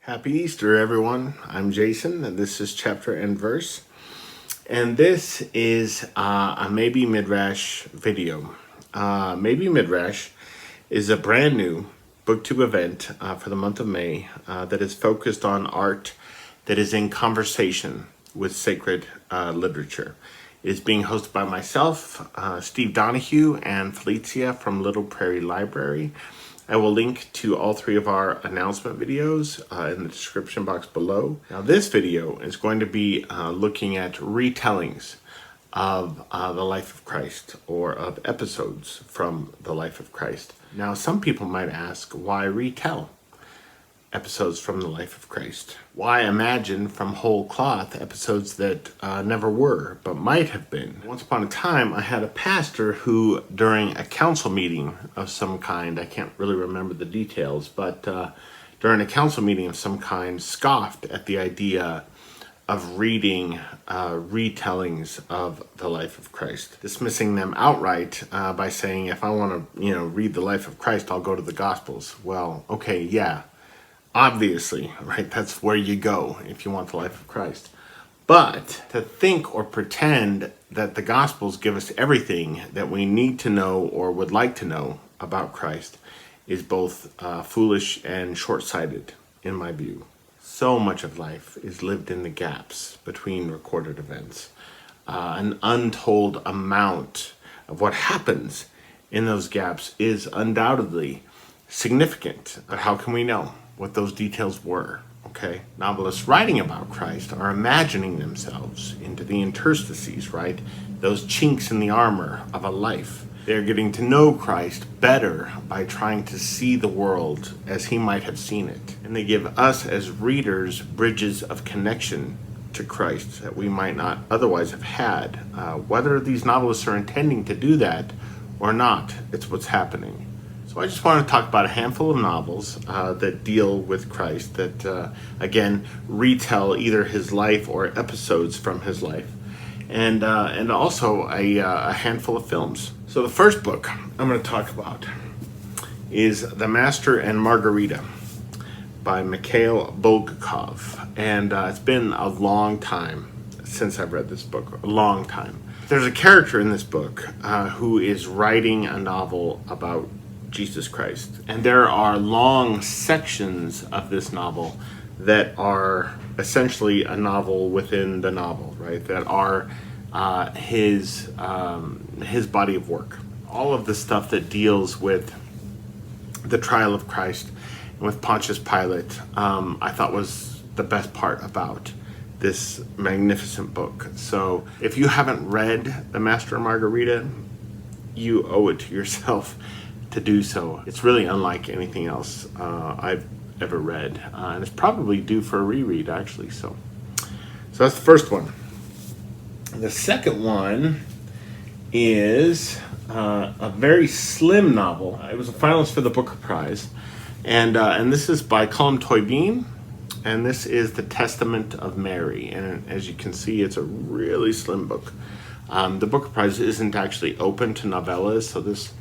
Happy Easter, everyone. I'm Jason, and this is Chapter and Verse. And this is a Maybe Midrash video. Maybe Midrash is a brand new booktube event for the month of May that is focused on art that is in conversation with sacred literature. It is being hosted by myself, Steve Donahue, and Felicia from Little Prairie Library. I will link to all three of our announcement videos in the description box below. Now this video is going to be looking at retellings of the life of Christ, or of episodes from the life of Christ. Now some people might ask, why retell episodes from the life of Christ? Why imagine from whole cloth episodes that never were, but might have been? Once upon a time, I had a pastor who, during a council meeting of some kind, I can't really remember the details, but during a council meeting of some kind, scoffed at the idea of reading retellings of the life of Christ, dismissing them outright by saying, if I want to, read the life of Christ, I'll go to the Gospels. Well, okay, yeah. Obviously, right? That's where you go if you want the life of Christ. But to think or pretend that the Gospels give us everything that we need to know or would like to know about Christ is both foolish and short-sighted, in my view. So much of life is lived in the gaps between recorded events. An untold amount of what happens in those gaps is undoubtedly significant. But how can we know what those details were? Okay, novelists writing about Christ are imagining themselves into the interstices, right? Those chinks in the armor of a life. They're getting to know Christ better by trying to see the world as he might have seen it. And they give us as readers bridges of connection to Christ that we might not otherwise have had. Whether these novelists are intending to do that or not, it's what's happening. So I just want to talk about a handful of novels that deal with Christ, that, again, retell either his life or episodes from his life, and also a handful of films. So the first book I'm going to talk about is The Master and Margarita by Mikhail Bulgakov. And it's been a long time since I've read this book, a long time. There's a character in this book who is writing a novel about Jesus Christ. And there are long sections of this novel that are essentially a novel within the novel, right? That are his body of work. All of the stuff that deals with the trial of Christ and with Pontius Pilate, I thought was the best part about this magnificent book. So if you haven't read The Master and Margarita, you owe it to yourself to do so. It's really unlike anything else I've ever read, and it's probably due for a reread, actually. So that's the first one. The second one is a very slim novel. It was a finalist for the Booker Prize, and this is by Colm Toibin, and this is The Testament of Mary. And as you can see, it's a really slim book. The Booker Prize isn't actually open to novellas, so this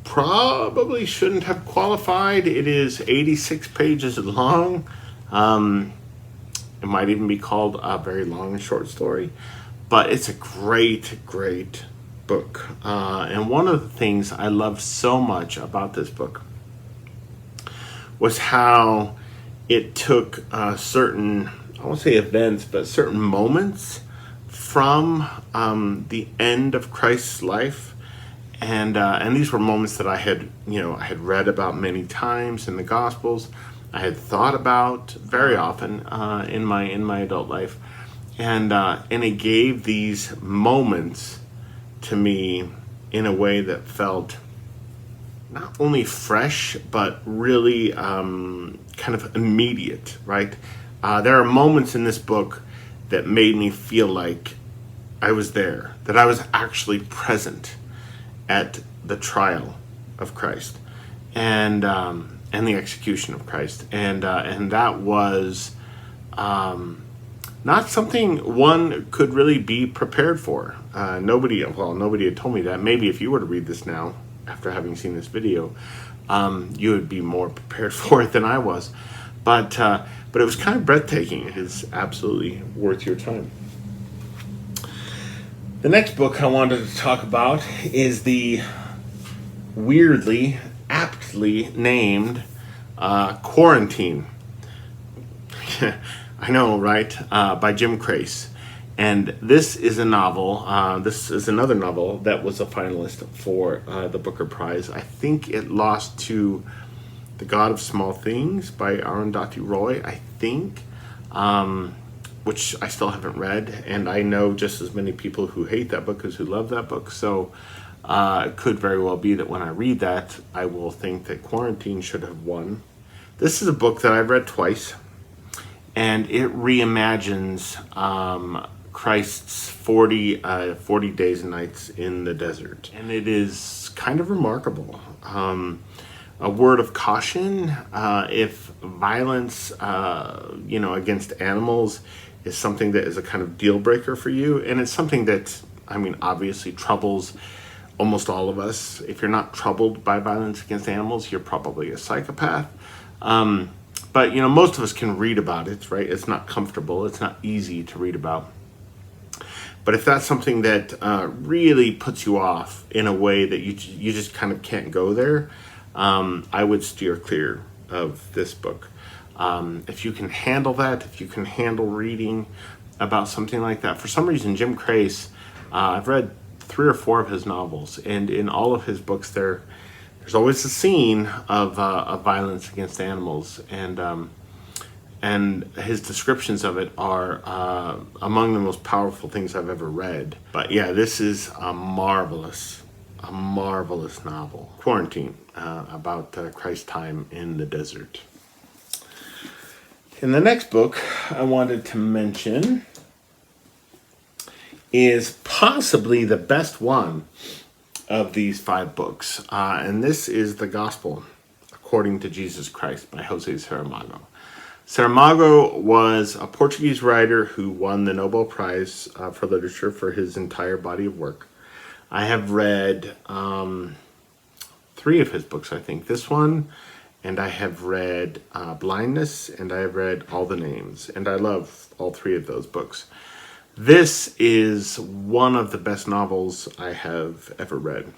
probably shouldn't have qualified. It is 86 pages long. It might even be called a very long short story, but it's a great book. And one of the things I loved so much about this book was how it took certain, I won't say events, but certain moments from the end of Christ's life. And these were moments that I had read about many times in the Gospels. I had thought about very often in my adult life, and it gave these moments to me in a way that felt not only fresh but really kind of immediate. Right? There are moments in this book that made me feel like I was there, that I was actually present at the trial of Christ and the execution of Christ, and that was not something one could really be prepared for. Nobody had told me that. Maybe if you were to read this now after having seen this video, you would be more prepared for it than I was. But but it was kind of breathtaking. It is absolutely worth your time. The next book I wanted to talk about is the weirdly, aptly named Quarantine. I know, right? By Jim Crace. And this is a novel. This is another novel that was a finalist for the Booker Prize. I think it lost to The God of Small Things by Arundhati Roy, I think. Which I still haven't read, and I know just as many people who hate that book as who love that book, so it could very well be that when I read that, I will think that Quarantine should have won. This is a book that I've read twice, and it reimagines Christ's 40 days and nights in the desert, and it is kind of remarkable. A word of caution, if violence, against animals is something that is a kind of deal breaker for you, and it's something that, obviously troubles almost all of us. If you're not troubled by violence against animals, you're probably a psychopath. But most of us can read about it, right? It's not comfortable. It's not easy to read about. But if that's something that really puts you off in a way that you just kind of can't go there, I would steer clear of this book. If you can handle that, if you can handle reading about something like that. For some reason, Jim Crace, I've read 3 or 4 of his novels, and in all of his books there's always a scene of violence against animals, and his descriptions of it are among the most powerful things I've ever read. But yeah, this is a marvelous novel, Quarantine, about Christ's time in the desert. And the next book I wanted to mention is possibly the best one of these 5 books. And this is The Gospel According to Jesus Christ by Jose Saramago. Saramago was a Portuguese writer who won the Nobel Prize for Literature for his entire body of work. I have read 3 of his books, I think. This one, and I have read Blindness, and I have read All the Names, and I love all 3 of those books. This is one of the best novels I have ever read.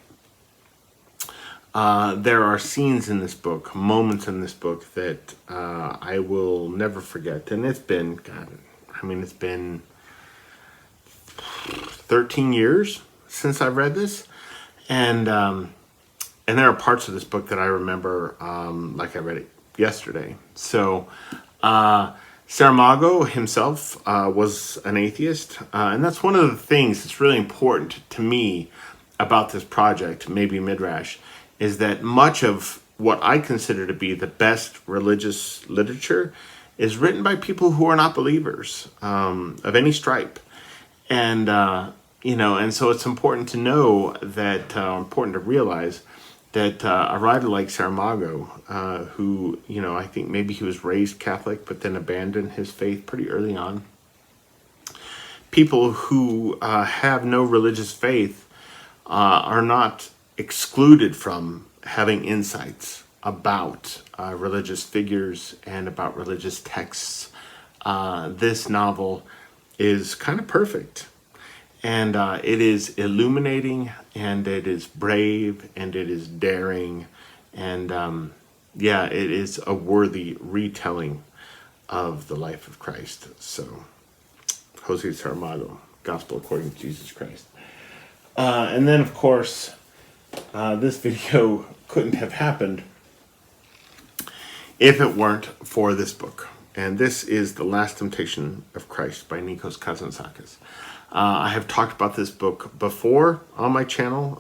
There are scenes in this book, moments in this book that I will never forget. And it's been, it's been 13 years since I've read this. And there are parts of this book that I remember like I read it yesterday. So Saramago himself was an atheist. And that's one of the things that's really important to me about this project, maybe Midrash, is that much of what I consider to be the best religious literature is written by people who are not believers of any stripe. And, and so it's important to know that, important to realize that a writer like Saramago, who, I think maybe he was raised Catholic, but then abandoned his faith pretty early on. People who have no religious faith are not excluded from having insights about religious figures and about religious texts. This novel is kind of perfect, and it is illuminating, and it is brave, and it is daring, and it is a worthy retelling of the life of Christ. So, Jose Saramago, Gospel According to Jesus Christ. And then, of course, this video couldn't have happened if it weren't for this book. And this is The Last Temptation of Christ by Nikos Kazantzakis. I have talked about this book before on my channel.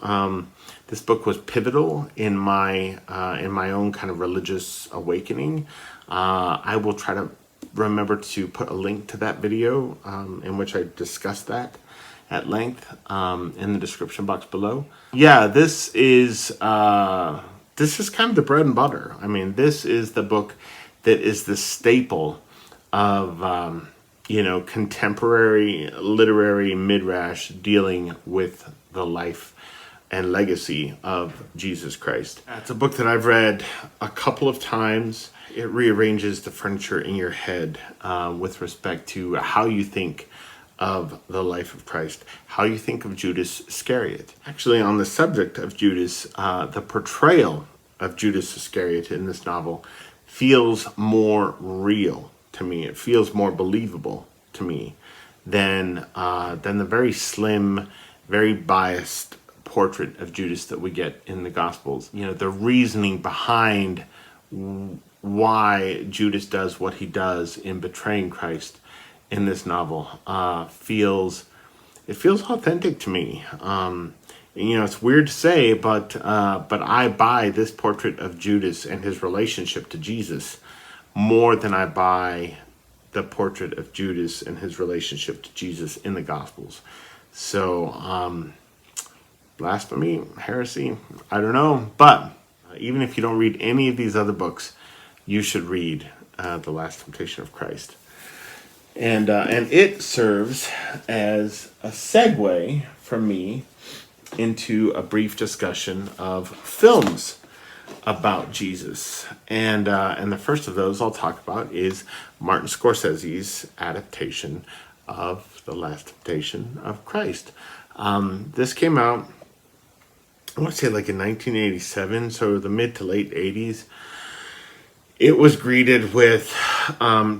This book was pivotal in my own kind of religious awakening. I will try to remember to put a link to that video in which I discussed that at length in the description box below. Yeah, this is kind of the bread and butter. This is the book that is the staple of contemporary literary midrash dealing with the life and legacy of Jesus Christ. It's a book that I've read a couple of times, it rearranges the furniture in your head with respect to how you think of the life of Christ, how you think of Judas Iscariot. Actually, on the subject of Judas, the portrayal of Judas Iscariot in this novel feels more real to me. It feels more believable to me than the very slim, very biased portrait of Judas that we get in the Gospels. You know, the reasoning behind why Judas does what he does in betraying Christ in this novel feels authentic to me. You know, it's weird to say, but I buy this portrait of Judas and his relationship to Jesus more than I buy the portrait of Judas and his relationship to Jesus in the Gospels. So, blasphemy, heresy, I don't know. But even if you don't read any of these other books, you should read The Last Temptation of Christ. And it serves as a segue for me into a brief discussion of films about Jesus. And the first of those I'll talk about is Martin Scorsese's adaptation of The Last Temptation of Christ. This came out, I want to say like in 1987, so the mid to late 80s. It was greeted with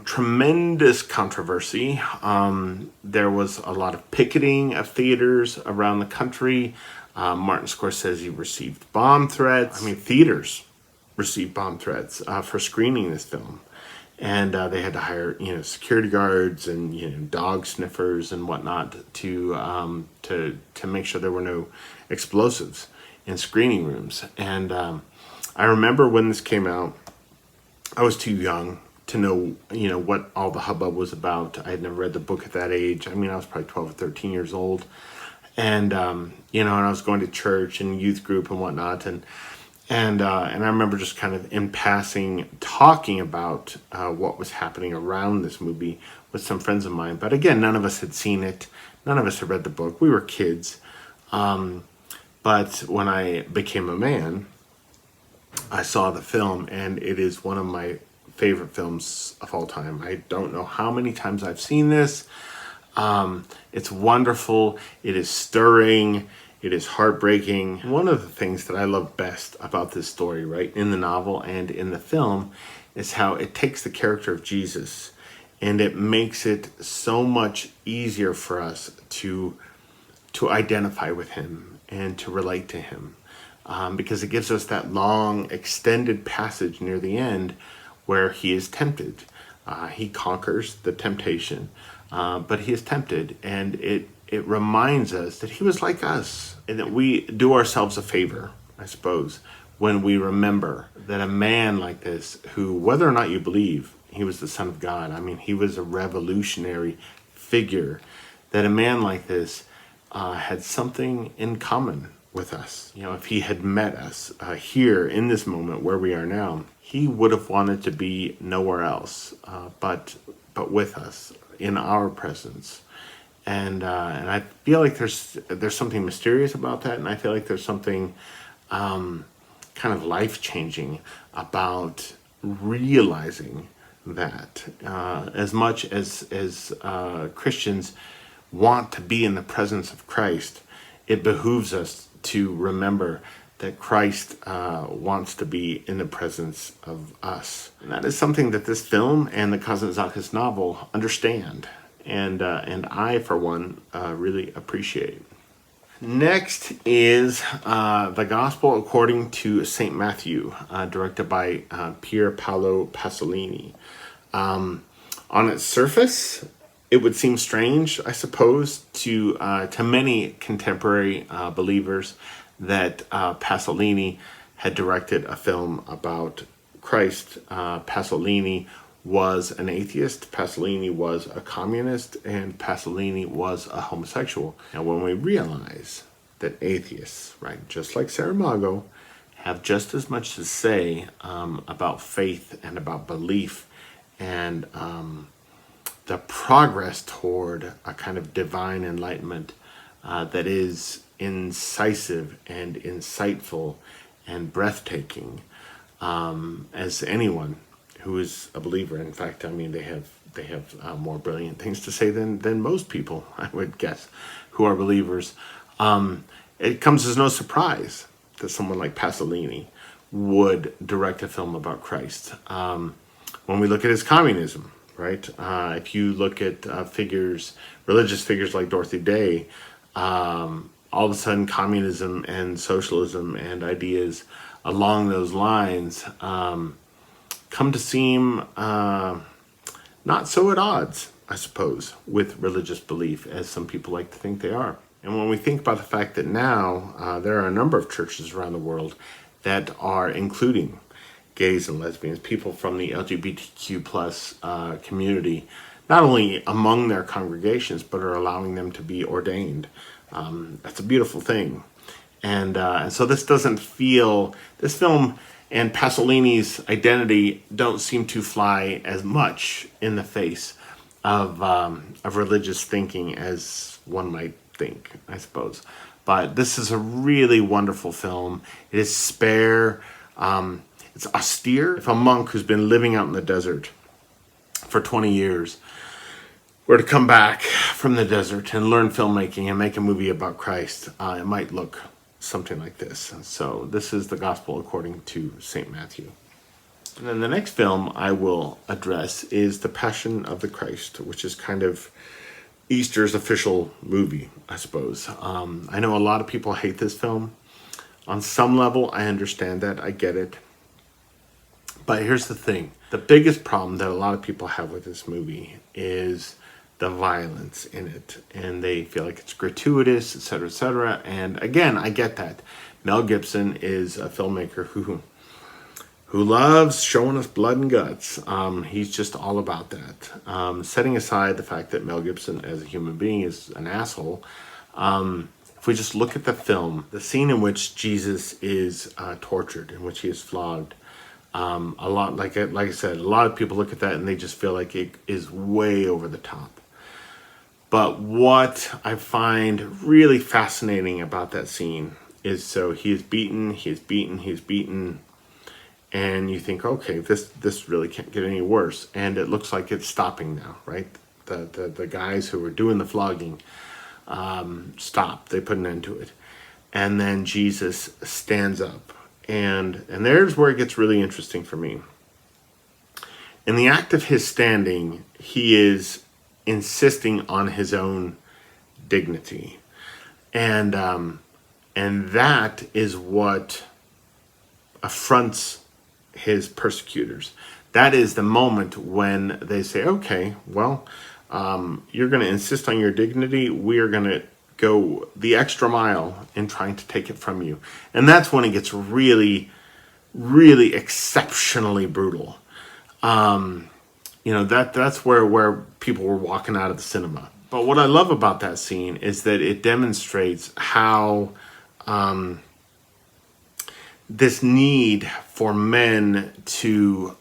tremendous controversy. There was a lot of picketing of theaters around the country. Martin Scorsese received bomb threats. Theaters received bomb threats for screening this film. And they had to hire, security guards and, dog sniffers and whatnot to make sure there were no explosives in screening rooms. And I remember when this came out, I was too young to know, what all the hubbub was about. I had never read the book at that age. I was probably 12 or 13 years old. And, and I was going to church and youth group and whatnot. And I remember just kind of in passing talking about what was happening around this movie with some friends of mine. But again, none of us had seen it. None of us had read the book. We were kids. But when I became a man, I saw the film, and it is one of my favorite films of all time. I don't know how many times I've seen this. It's wonderful. It is stirring. It is heartbreaking. One of the things that I love best about this story, right, in the novel and in the film, is how it takes the character of Jesus and it makes it so much easier for us to identify with him and to relate to him. Because it gives us that long, extended passage near the end where he is tempted. He conquers the temptation, but he is tempted, and it reminds us that he was like us, and that we do ourselves a favor, I suppose, when we remember that a man like this, who, whether or not you believe he was the Son of God, he was a revolutionary figure, that a man like this had something in common with us. If he had met us here in this moment where we are now, he would have wanted to be nowhere else but with us, in our presence. And I feel like there's something mysterious about that, and I feel like there's something kind of life-changing about realizing that. As much as Christians want to be in the presence of Christ, it behooves us to remember that Christ wants to be in the presence of us. And that is something that this film and the Kazantzakis novel understand. And I, for one, really appreciate. Next is The Gospel According to St. Matthew, directed by Pier Paolo Pasolini. On its surface, it would seem strange, I suppose, to many contemporary believers that Pasolini had directed a film about Christ. Pasolini was an atheist, Pasolini was a communist, and Pasolini was a homosexual. Now, when we realize that atheists, right, just like Saramago, have just as much to say about faith and about belief and the progress toward a kind of divine enlightenment that is incisive and insightful and breathtaking as anyone who is a believer. In fact, I mean, they have more brilliant things to say than most people, I would guess, who are believers. It comes as no surprise that someone like Pasolini would direct a film about Christ. When we look at his communism, right? If you look at religious figures like Dorothy Day, all of a sudden communism and socialism and ideas along those lines come to seem not so at odds, I suppose, with religious belief as some people like to think they are. And when we think about the fact that now there are a number of churches around the world that are including gays and lesbians, people from the LGBTQ plus community, not only among their congregations, but are allowing them to be ordained. That's a beautiful thing. And so this film and Pasolini's identity don't seem to fly as much in the face of religious thinking as one might think, I suppose. But this is a really wonderful film. It is spare. It's austere. If a monk who's been living out in the desert for 20 years were to come back from the desert and learn filmmaking and make a movie about Christ, it might look something like this. So this is the Gospel according to St. Matthew. And then the next film I will address is The Passion of the Christ, which is kind of Easter's official movie, I suppose. I know a lot of people hate this film. On some level, I understand that. I get it. But here's the thing. The biggest problem that a lot of people have with this movie is the violence in it. And they feel like it's gratuitous, etc., etc. And again, I get that. Mel Gibson is a filmmaker who loves showing us blood and guts. He's just all about that. Setting aside the fact that Mel Gibson as a human being is an asshole, if we just look at the film, the scene in which Jesus is tortured, in which he is flogged, a lot, like I said, a lot of people look at that and they just feel like it is way over the top. But what I find really fascinating about that scene is, so he is beaten, and you think, okay, this really can't get any worse. And it looks like it's stopping now, right? The guys who were doing the flogging stop. They put an end to it. And then Jesus stands up. And there's where it gets really interesting for me. In the act of his standing, he is insisting on his own dignity. And that is what affronts his persecutors. That is the moment when they say, okay, well, you're going to insist on your dignity. We are going to go the extra mile in trying to take it from you. And that's when it gets really, really exceptionally brutal. That's where people were walking out of the cinema. But what I love about that scene is that it demonstrates how this need for men to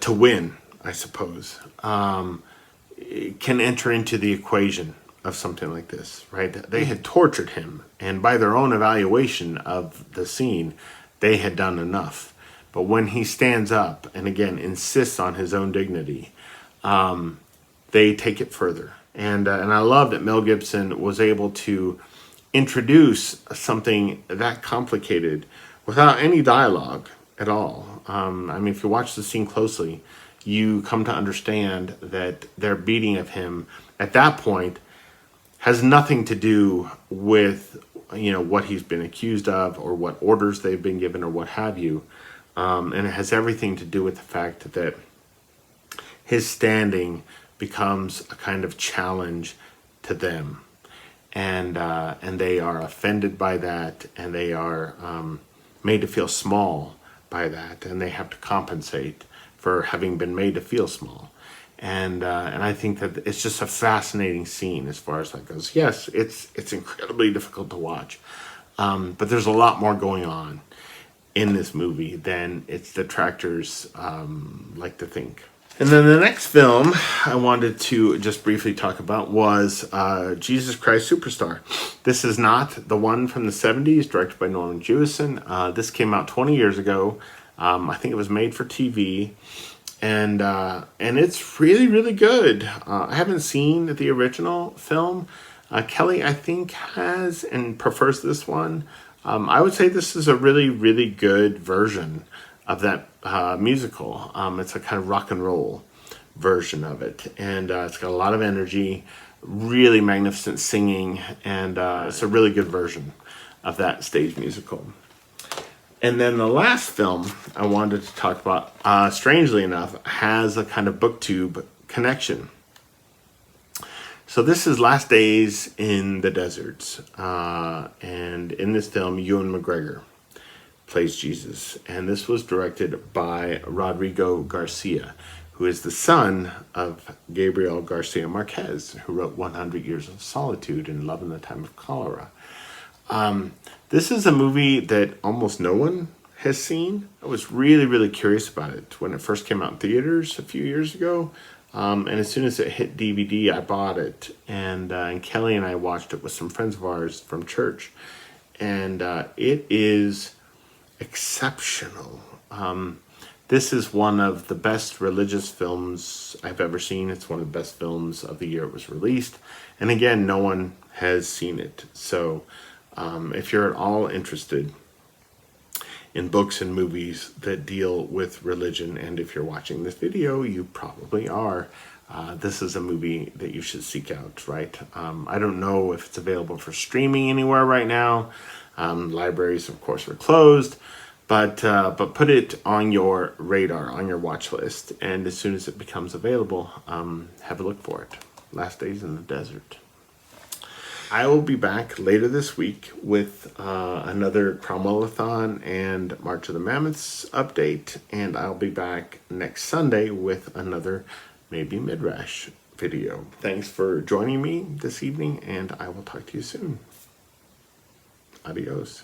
win, I suppose, can enter into the equation of something like this, right? They had tortured him, and by their own evaluation of the scene, they had done enough. But when he stands up and again insists on his own dignity, they take it further. And I love that Mel Gibson was able to introduce something that complicated without any dialogue at all. If you watch the scene closely, you come to understand that their beating of him at that point has nothing to do with what he's been accused of or what orders they've been given or what have you. And it has everything to do with the fact that his standing becomes a kind of challenge to them. And they are offended by that, and they are made to feel small by that, and they have to compensate for having been made to feel small. And I think that it's just a fascinating scene as far as that goes. Yes, it's incredibly difficult to watch, but there's a lot more going on in this movie than its detractors like to think. And then the next film I wanted to just briefly talk about was Jesus Christ Superstar. This is not the one from the 70s, directed by Norman Jewison. This came out 20 years ago. I think it was made for TV, and it's really, really good. I haven't seen the original film. Kelly, I think, has and prefers this one. I would say this is a really, really good version of that musical. It's a kind of rock and roll version of it, and it's got a lot of energy, really magnificent singing, and it's a really good version of that stage musical. And then the last film I wanted to talk about, strangely enough, has a kind of booktube connection. So this is Last Days in the Deserts, and in this film, Ewan McGregor plays Jesus, and this was directed by Rodrigo Garcia, who is the son of Gabriel Garcia Marquez, who wrote 100 Years of Solitude and Love in the Time of Cholera. This is a movie that almost no one has seen. I was really, really curious about it when it first came out in theaters a few years ago. And as soon as it hit DVD, I bought it. And Kelly and I watched it with some friends of ours from church. And it is exceptional. This is one of the best religious films I've ever seen. It's one of the best films of the year it was released. And again, no one has seen it. So if you're at all interested in books and movies that deal with religion, and if you're watching this video, you probably are, this is a movie that you should seek out, right? I don't know if it's available for streaming anywhere right now. Libraries, of course, are closed, but put it on your radar, on your watch list, and as soon as it becomes available, have a look for it. Last Days in the Desert. I will be back later this week with another Cromwell-a-thon and March of the Mammoths update, and I'll be back next Sunday with another Maybe Midrash video. Thanks for joining me this evening, and I will talk to you soon. Adios.